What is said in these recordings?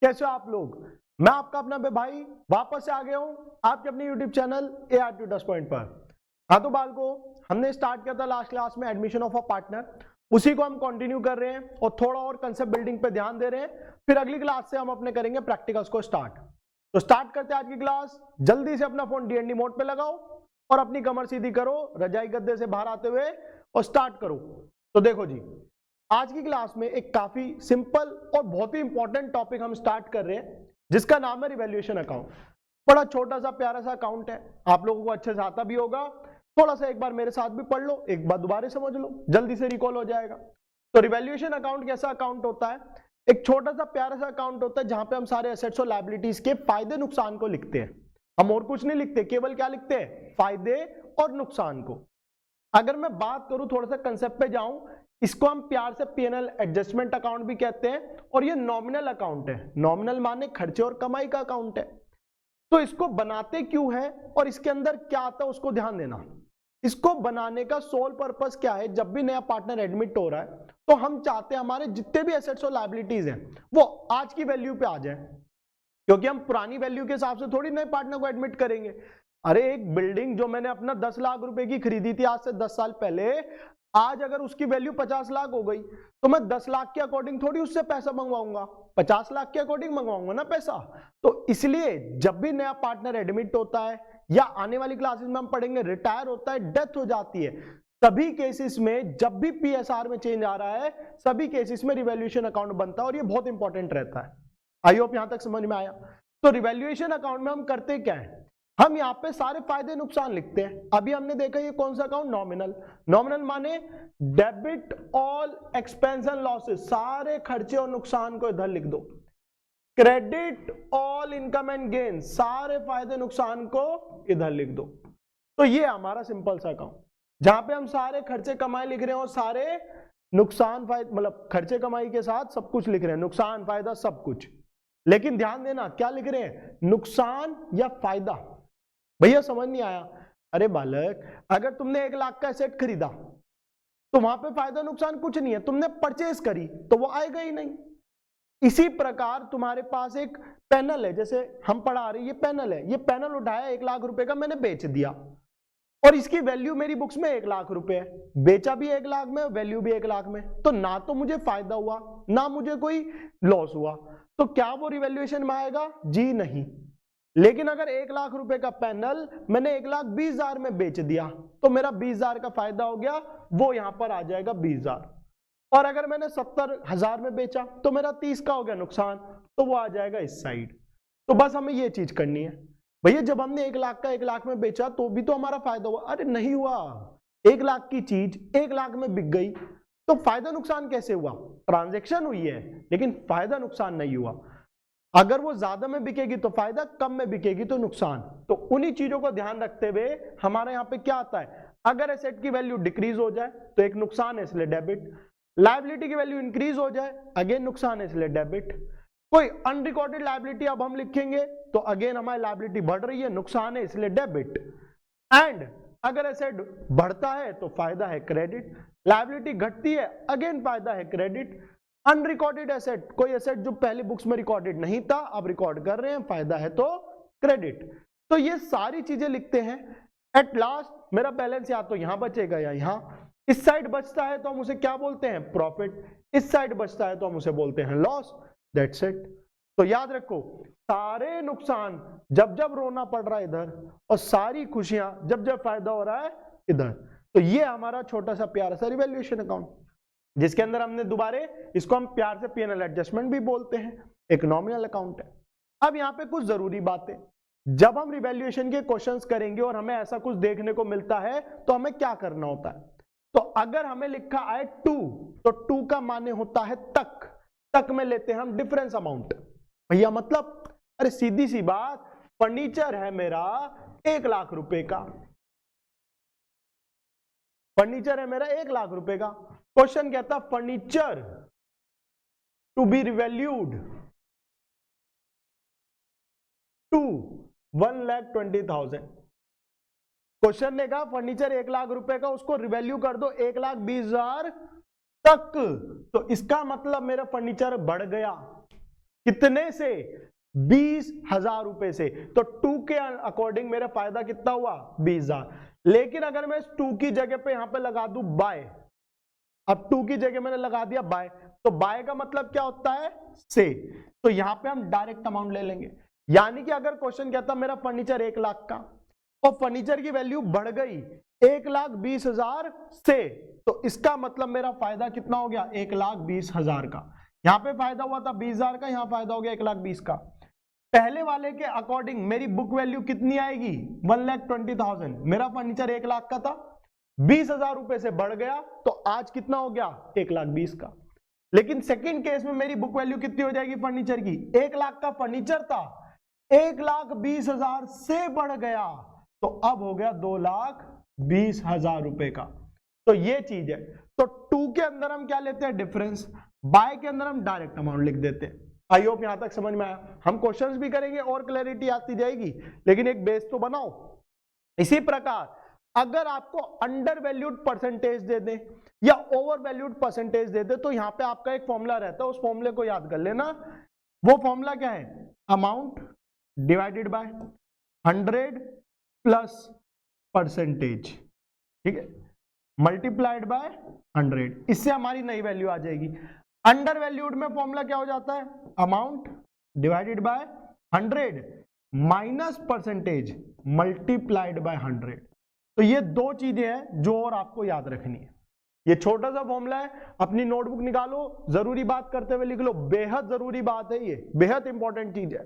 कैसे हो आप लोग? मैं आपका अपना भाई वापस से आ गया हूं आपके अपने YouTube channel AR Tutors Point पर। हाँ तो बालको, हमने स्टार्ट किया था लास्ट क्लास में एडमिशन ऑफ अ पार्टनर, उसी को हम कंटिन्यू कर रहे हैं और थोड़ा और कंसेप्ट बिल्डिंग पे ध्यान दे रहे हैं। फिर अगली क्लास से हम अपने करेंगे प्रैक्टिकल्स को स्टार्ट। तो स्टार्ट करते हैं आज की क्लास। जल्दी से अपना फोन DND मोड पे लगाओ और अपनी कमर सीधी करो, रजाई गद्दे से बाहर आते हुए, और स्टार्ट करो। तो देखो जी, आज की क्लास में एक काफी सिंपल और बहुत ही इंपॉर्टेंट टॉपिक हम स्टार्ट कर रहे हैं, जिसका नाम है रिवैल्यूएशन अकाउंट। बड़ा छोटा सा प्यारा सा अकाउंट है, आप लोगों को अच्छे से आता भी होगा। थोड़ा सा एक बार मेरे साथ भी पढ़ लो, एक बार दोबारा समझ लो, जल्दी से रिकॉल हो जाएगा। तो रिवैल्यूएशन अकाउंट कैसा अकाउंट होता है? एक छोटा सा प्यारा सा अकाउंट होता है जहां पे हम सारे एसेट्स और लायबिलिटीज के फायदे नुकसान को लिखते हैं। हम और कुछ नहीं लिखते, केवल क्या लिखते हैं? फायदे और नुकसान को। अगर मैं बात करूं, थोड़ा सा कंसेप्ट पे जाऊं, इसको हम प्यार से P&L एडजस्टमेंट अकाउंट भी कहते हैं, और ये नॉमिनल अकाउंट है। नॉमिनल माने खर्चे और कमाई का अकाउंट है। तो इसको बनाते क्यों है और इसके अंदर क्या आता है उसको ध्यान देना। इसको बनाने का सोल पर्पस क्या है? जब भी नया पार्टनर एडमिट हो रहा है तो हम चाहते हैं हमारे जितने भी एसेट्स और लायबिलिटीज हैं वो आज की वैल्यू पे आ जाए, क्योंकि हम पुरानी वैल्यू के हिसाब से थोड़ी नए पार्टनर को एडमिट करेंगे। अरे एक बिल्डिंग जो मैंने अपना 10 लाख रुपए की खरीदी थी आज से 10 साल पहले, आज अगर उसकी वैल्यू 50 लाख हो गई तो मैं 10 लाख के अकॉर्डिंग थोड़ी उससे पैसा मंगवाऊंगा, 50 लाख के अकॉर्डिंग मंगवाऊंगा ना पैसा। तो इसलिए जब भी नया पार्टनर एडमिट होता है, या आने वाली क्लासेस में हम पढ़ेंगे रिटायर होता है, डेथ हो जाती है, सभी केसेस में जब भी PSR में चेंज आ रहा है, सभी केसेस में रिवैल्यूएशन अकाउंट बनता है, और ये बहुत इंपॉर्टेंट रहता है। आई होप यहां तक समझ में आया। तो रिवैल्यूएशन अकाउंट में हम करते क्या है? हम यहाँ पे सारे फायदे नुकसान लिखते हैं। अभी हमने देखा ये कौन सा अकाउंट? नॉमिनल। नॉमिनल माने debit all expense and losses, सारे खर्चे और नुकसान को इधर लिख दो। Credit all income and gain, सारे फायदे नुकसान को इधर लिख दो। तो ये हमारा सिंपल सा अकाउंट, जहां पे हम सारे खर्चे कमाई लिख रहे हैं और सारे नुकसान फायदे, मतलब खर्चे कमाई के साथ सब कुछ लिख रहे हैं, नुकसान फायदा सब कुछ। लेकिन ध्यान देना, क्या लिख रहे हैं? नुकसान या फायदा। भैया समझ नहीं आया? अरे बालक, अगर तुमने 1 लाख का एसेट खरीदा तो वहां पे फायदा नुकसान कुछ नहीं है, तुमने परचेज करी तो वो आएगा ही नहीं। इसी प्रकार तुम्हारे पास एक पैनल है, जैसे हम पढ़ा रहे, ये पैनल है, ये पैनल उठाया 1 लाख रुपए का, मैंने बेच दिया, और इसकी वैल्यू मेरी बुक्स में 1 लाख रुपए है, बेचा भी 1 लाख में, वैल्यू भी 1 लाख में। तो ना तो मुझे फायदा हुआ ना मुझे कोई लॉस हुआ, तो क्या वो रिवैल्यूएशन में आएगा? जी नहीं। लेकिन अगर 1 लाख रुपए का पैनल मैंने 1,20,000 में बेच दिया तो मेरा 20,000 का फायदा हो गया, वो यहां पर आ जाएगा 20,000। और अगर मैंने 70,000 में बेचा तो मेरा 30 का हो गया नुकसान, तो वो आ जाएगा इस साइड। तो बस हमें ये चीज करनी है। भैया जब हमने 1 लाख का 1 लाख में बेचा तो भी तो हमारा फायदा हुआ। अरे नहीं हुआ, 1 लाख की चीज 1 लाख में बिक गई, तो फायदा नुकसान कैसे हुआ? ट्रांजेक्शन हुई है लेकिन फायदा नुकसान नहीं हुआ। अगर वो ज्यादा में बिकेगी तो फायदा, कम में बिकेगी तो नुकसान। तो उन्हीं चीजों को ध्यान रखते हुए हमारे यहाँ पे क्या आता है? अगर एसेट की वैल्यू डिक्रीज हो जाए तो एक नुकसान है, इसलिए डेबिट। लायबिलिटी की वैल्यू इंक्रीज हो जाए, अगेन नुकसान है, इसलिए डेबिट। कोई अनरिकॉर्डेड लायबिलिटी अब हम लिखेंगे तो अगेन हमारी लायबिलिटी बढ़ रही है, नुकसान है, इसलिए डेबिट। एंड अगर एसेट बढ़ता है तो फायदा है, क्रेडिट। लायबिलिटी घटती है, अगेन फायदा है, क्रेडिट। अनरिकॉर्डेड एसेट, कोई एसेट जो पहले बुक्स में रिकॉर्डेड नहीं था अब रिकॉर्ड कर रहे हैं, फायदा है तो क्रेडिट। तो ये सारी चीजें लिखते हैं। एट लास्ट मेरा बैलेंस या तो यहां बचेगा या यहां। इस साइड बचता है तो हम उसे क्या बोलते हैं? प्रॉफिट। इस साइड बचता है तो हम उसे बोलते हैं लॉस। That's it. तो याद रखो, सारे नुकसान जब जब रोना पड़ रहा है इधर, और सारी खुशियां जब जब फायदा हो रहा है इधर। तो ये हमारा छोटा सा प्यारा सा रिवैल्यूएशन अकाउंट, जिसके अंदर हमने दोबारा इसको हम प्यार से P&L एडजस्टमेंट भी बोलते हैं, एक नॉमिनल अकाउंट है। अब यहाँ पे कुछ जरूरी बातें, जब हम रिवैल्यूएशन के क्वेश्चंस करेंगे और हमें ऐसा कुछ देखने को मिलता है तो हमें क्या करना होता है? तो अगर हमें लिखा आए 2, तो 2 का माने होता है तक। तक में लेते हैं हम डिफरेंस अमाउंट। भैया मतलब, अरे सीधी सी बात, फर्नीचर है मेरा 1 लाख रुपए का, फर्नीचर है मेरा 1 लाख रुपए का। क्वेश्चन कहता furniture to be revalued to 1,20,000। Question ने कहा फर्नीचर 1 लाख रुपए का, उसको रिवैल्यू कर दो 1,20,000 तक। तो इसका मतलब मेरा फर्नीचर बढ़ गया। कितने से? 20,000 रुपए से। तो 2 के अकॉर्डिंग मेरा फायदा कितना हुआ? 20,000। लेकिन अगर मैं इस 2 की जगह पे यहां पे लगा दूं बाय, अब 2 की जगह मैंने लगा दिया बाय, तो बाय का मतलब क्या होता है? से। तो यहां पे हम डायरेक्ट अमाउंट ले लेंगे। यानी कि अगर क्वेश्चन कहता मेरा फर्नीचर 1 लाख का और फर्नीचर की वैल्यू बढ़ गई 1,20,000 से, तो इसका मतलब मेरा फायदा कितना हो गया? 1,20,000 का। यहां पे फायदा हुआ था 20,000 का, यहां फायदा हो गया 1,20,000 का। पहले वाले के अकॉर्डिंग मेरी बुक वैल्यू कितनी आएगी? 1,20,000। मेरा फर्नीचर 1 लाख का था, 20,000 रुपए से बढ़ गया, तो आज कितना हो गया? 1,20,000 का। लेकिन सेकंड केस में मेरी बुक वैल्यू कितनी हो जाएगी फर्नीचर की? 1 लाख का फर्नीचर था, 1,20,000 से बढ़ गया, तो अब हो गया 2,20,000 रुपए का। तो ये चीज है। तो 2 के अंदर हम क्या लेते हैं? डिफरेंस। बाय के अंदर हम डायरेक्ट अमाउंट लिख देते हैं। आई होप यहां तक समझ में आया। हम क्वेश्चंस भी करेंगे और क्लैरिटी आती जाएगी, लेकिन एक बेस तो बनाओ। इसी प्रकार अगर आपको अंडर वैल्यूड परसेंटेज दे दे या ओवर वैल्यूड परसेंटेज दे दे, तो यहां पे आपका एक फॉर्मूला रहता है, उस फॉर्मूले को याद कर लेना। वो फॉर्मूला क्या है? Amount divided by 100 plus percentage, ठीक है, मल्टीप्लाइड बाय 100। इससे हमारी नई वैल्यू आ जाएगी। अंडर वैल्यूड में फॉर्मूला क्या हो जाता है? Amount divided by 100 minus percentage multiplied by 100। तो ये दो चीजें हैं जो और आपको याद रखनी है। ये छोटा सा फॉर्मूला है, अपनी नोटबुक निकालो, जरूरी बात करते हुए लिख लो, बेहद जरूरी बात है, ये बेहद इंपॉर्टेंट चीज है।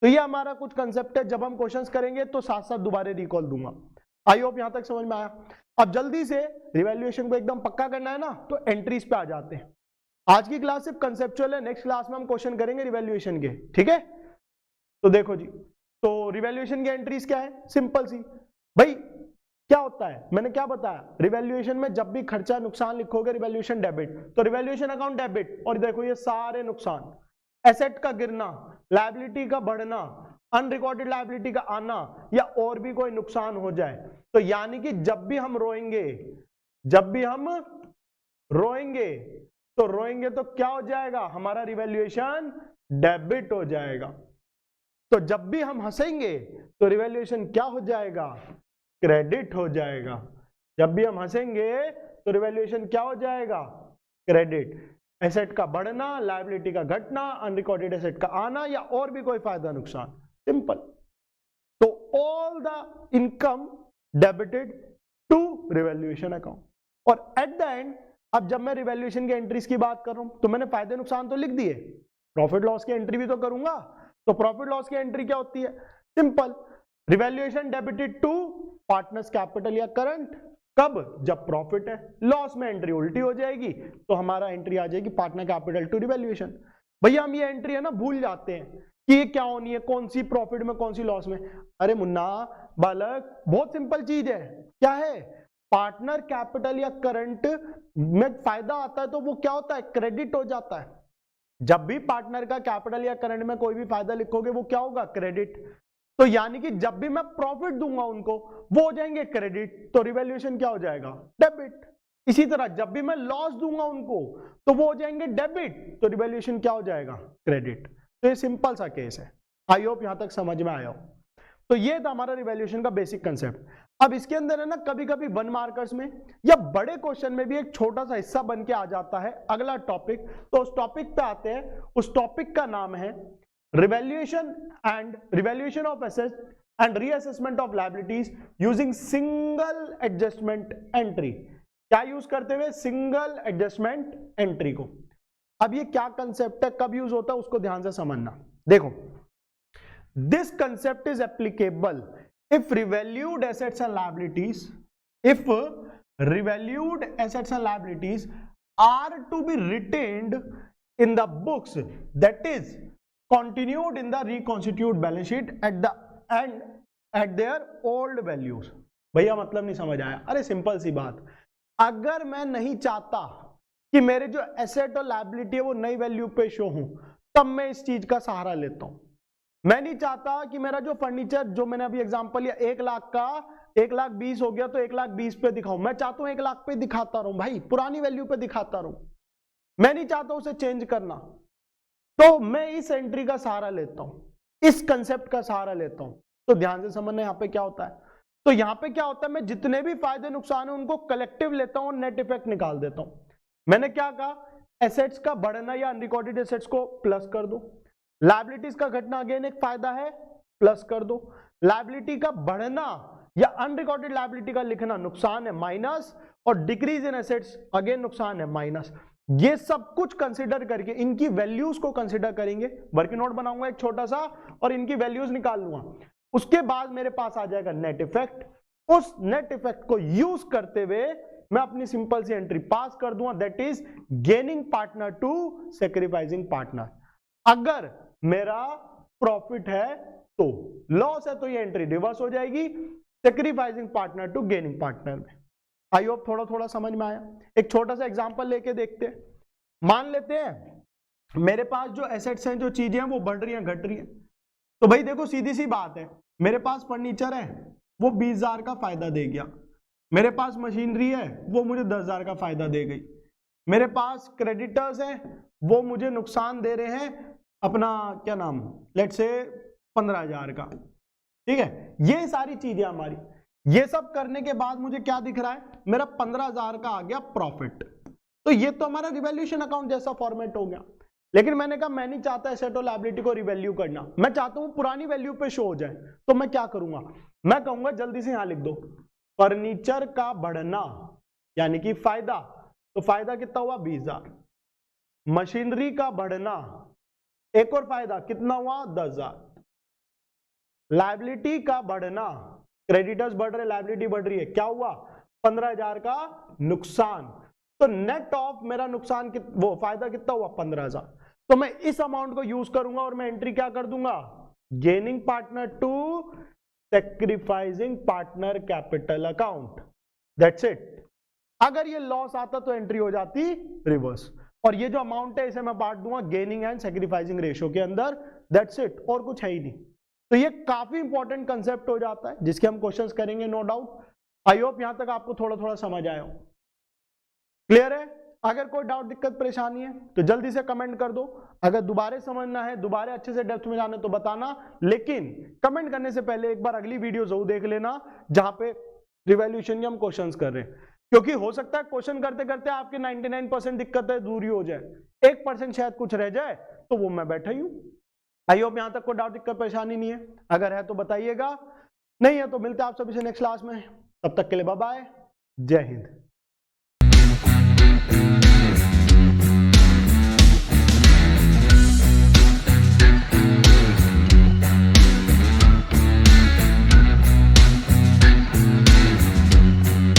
तो ये हमारा कुछ कंसेप्ट है, जब हम क्वेश्चंस करेंगे तो साथ साथ दोबारा रिकॉल दूंगा। आई होप यहां तक समझ में आया। अब जल्दी से रिवैल्यूएशन को एकदम पक्का करना है ना, तो एंट्रीज पे आ जाते हैं। आज की क्लास सिर्फ कंसेप्चुअल है, नेक्स्ट क्लास में हम क्वेश्चन करेंगे रिवैल्यूएशन के, ठीक है। तो देखो जी, तो रिवैल्यूएशन की एंट्रीज क्या है? सिंपल सी भाई, क्या होता है मैंने क्या बताया? रिवैल्यूएशन में जब भी खर्चा नुकसान लिखोगे रिवैल्यूएशन डेबिट, तो रिवैल्यूएशन अकाउंट डेबिट। और देखो ये सारे नुकसान, एसेट का गिरना, लायबिलिटी का बढ़ना, अनरिकॉर्डेड लायबिलिटी का आना, या और भी कोई नुकसान हो जाए, तो यानी कि जब भी हम रोएंगे, जब भी हम रोएंगे तो क्या हो जाएगा? हमारा रिवैल्यूएशन डेबिट हो जाएगा। तो जब भी हम हंसेंगे तो रिवैल्यूएशन क्या हो जाएगा? क्रेडिट हो जाएगा। जब भी हम हंसेंगे तो रिवैल्यूएशन क्या हो जाएगा? क्रेडिट। एसेट का बढ़ना, लायबिलिटी का घटना, अनरिकॉर्डेड एसेट का आना, या और भी कोई फायदा नुकसान, सिंपल। तो all the income debited to revaluation account. और एट द एंड, अब जब मैं रिवैल्यूएशन की एंट्रीज की बात कर रहा हूं, तो मैंने फायदे नुकसान तो लिख दिए, प्रॉफिट लॉस की एंट्री भी तो करूंगा। तो प्रॉफिट लॉस की एंट्री क्या होती है? Simple, revaluation debited to partners capital या करंट। कब? जब प्रॉफिट है। लॉस में एंट्री उल्टी हो जाएगी, तो हमारा एंट्री आ जाएगी पार्टनर कैपिटल टू रिवैल्यूएशन। भैया हम ये एंट्री है ना भूल जाते हैं कि ये क्या होनी है, कौन सी प्रॉफिट में कौन सी लॉस में। अरे मुन्ना बालक, बहुत सिंपल चीज है। क्या है? पार्टनर कैपिटल या करंट में फायदा आता है तो वो क्या होता है? क्रेडिट हो जाता है। जब भी पार्टनर का कैपिटल या करंट में कोई भी फायदा लिखोगे वो क्या होगा? क्रेडिट। तो यानी कि जब भी मैं प्रॉफिट दूंगा उनको, वो हो जाएंगे क्रेडिट, तो रिवैल्यूएशन क्या हो जाएगा? डेबिट। इसी तरह जब भी मैं लॉस दूंगा उनको, तो वो हो जाएंगे डेबिट, तो रिवैल्यूएशन क्या हो जाएगा? क्रेडिट। तो ये सिंपल सा केस है। आई होप यहां तक समझ में आया हो। तो ये था हमारा रिवैल्यूएशन का बेसिक कंसेप्ट। अब इसके अंदर है ना, कभी कभी 1 मार्कर्स में या बड़े क्वेश्चन में भी एक छोटा सा हिस्सा बन के आ जाता है अगला टॉपिक। तो उस टॉपिक पे आते हैं। उस टॉपिक का नाम है revaluation of assets and reassessment of liabilities using single adjustment entry. क्या यूज करते हुए? सिंगल एडजस्टमेंट एंट्री को। अब ये क्या कंसेप्ट है, कब यूज होता है, उसको ध्यान से समझना। देखो, this concept is applicable if revalued assets and liabilities are to be retained in the books, that is continued in the reconstituted balance sheet at the end at their old values। भैया मतलब नहीं समझ आया? अरे simple सी बात, अगर मैं नहीं चाहता कि मेरे जो एसेट और लायबिलिटी है वो नई वैल्यू पे शो हो, तब मैं इस चीज का सहारा लेता हूं। मैं नहीं चाहता कि मेरा जो फर्नीचर, जो मैंने अभी एग्जांपल लिया 1 लाख का 1,20,000 हो गया तो 1,20,000 पे दिखाऊं। मैं चाहता हूं 1 लाख पे दिखाता रहूं भाई, पुरानी वैल्यू पे दिखाता रहूं। मैं नहीं चाहता उसे चेंज करना। तो मैं इस एंट्री का सहारा लेता हूं, इस कंसेप्ट का सहारा लेता हूं। तो ध्यान से समझना यहां पे क्या होता है। तो यहां पे क्या होता है, मैं जितने भी फायदे नुकसान है उनको कलेक्टिव लेता हूं और नेट इफेक्ट निकाल देता हूं। मैंने क्या कहा, एसेट्स का बढ़ना या अनरिकॉर्डेड एसेट्स को प्लस कर दो, लायबिलिटीज का घटना अगेन एक फायदा है, प्लस कर दो, लायबिलिटी का बढ़ना या अनरिकॉर्डेड लायबिलिटी का लिखना नुकसान है, माइनस, और डिक्रीज इन एसेट्स अगेन नुकसान है, माइनस। ये सब कुछ कंसिडर करके इनकी वैल्यूज को कंसिडर करेंगे। वर्किंग नोट बनाऊंगा एक छोटा सा और इनकी वैल्यूज निकाल लूंगा। उसके बाद मेरे पास आ जाएगा नेट इफेक्ट। उस नेट इफेक्ट को यूज करते हुए मैं अपनी सिंपल सी एंट्री पास कर दूंगा, that is gaining partner to sacrificing partner. अगर मेरा प्रॉफिट है तो, लॉस है तो ये एंट्री रिवर्स हो जाएगी sacrificing partner to gaining partner में। आई होप थोड़ा थोड़ा समझ में आया। एक छोटा सा एग्जांपल लेके देखते हैं। मान लेते हैं मेरे पास जो एसेट्स हैं, जो चीजें हैं वो बढ़ रही हैं, घट रही हैं। तो भाई देखो सीधी सी बात है, मेरे पास फर्नीचर है वो 20,000 का फायदा दे गया, मेरे पास मशीनरी है वो मुझे 10,000 का फायदा दे गई, मेरे पास क्रेडिटर्स हैं वो मुझे नुकसान दे रहे हैं अपना क्या नाम, लेट्स से 15,000 का। ठीक है, ये सारी चीजें हमारी, ये सब करने के बाद मुझे क्या दिख रहा है, मेरा 15,000 का आ गया प्रॉफिट। तो ये तो हमारा रिवैल्यूएशन अकाउंट जैसा फॉर्मेट हो गया। लेकिन मैंने कहा मैं नहीं चाहता एसेट और लायबिलिटी को रिवैल्यू करना, मैं चाहता हूं पुरानी वैल्यू पे शो हो जाए। तो मैं क्या करूंगा, मैं कहूंगा जल्दी से यहां लिख दो, फर्नीचर का बढ़ना यानी कि फायदा, तो फायदा कितना हुआ 20,000, मशीनरी का बढ़ना एक और फायदा कितना हुआ 10,000, लायबिलिटी का बढ़ना, क्रेडिटर्स बढ़ रहे लायबिलिटी बढ़ रही है, क्या हुआ 15,000 का नुकसान। तो नेट ऑफ मेरा नुकसान वो फायदा कितना हुआ 15,000। तो मैं इस अमाउंट को यूज करूंगा और मैं एंट्री क्या कर दूंगा, gaining partner to sacrificing partner capital account, that's it. अगर ये लॉस आता तो एंट्री हो जाती रिवर्स, और ये जो अमाउंट है इसे मैं बांट दूंगा गेनिंग एंड सैक्रिफाइसिंग रेशियो के अंदर, दैट्स इट, और कुछ है ही नहीं। तो ये काफी इंपॉर्टेंट कंसेप्ट हो जाता है जिसके हम क्वेश्चंस करेंगे नो डाउट। आई होप यहां तक आपको थोड़ा थोड़ा समझ आया हो, क्लियर है। अगर कोई डाउट दिक्कत परेशानी है तो जल्दी से कमेंट कर दो, अगर दोबारा समझना है, दोबारा अच्छे से डेप्थ में जाना है तो बताना, लेकिन कमेंट करने से पहले एक बार अगली वीडियो जरूर देख लेना जहां पे रिवैल्यूएशन के हम क्वेश्चंस कर रहे हैं, क्योंकि हो सकता है क्वेश्चन करते करते आपके 99% दिक्कतें दूर ही हो जाए, 1% शायद कुछ रह जाए, तो वो मैं बैठा ही हूं। आई होप यहां तक कोई डाउट दिक्कत परेशानी नहीं है, अगर है तो बताइएगा, नहीं है तो मिलते हैं आप सभी से नेक्स्ट क्लास में। तब तक के लिए बाय बाय, जय हिंद।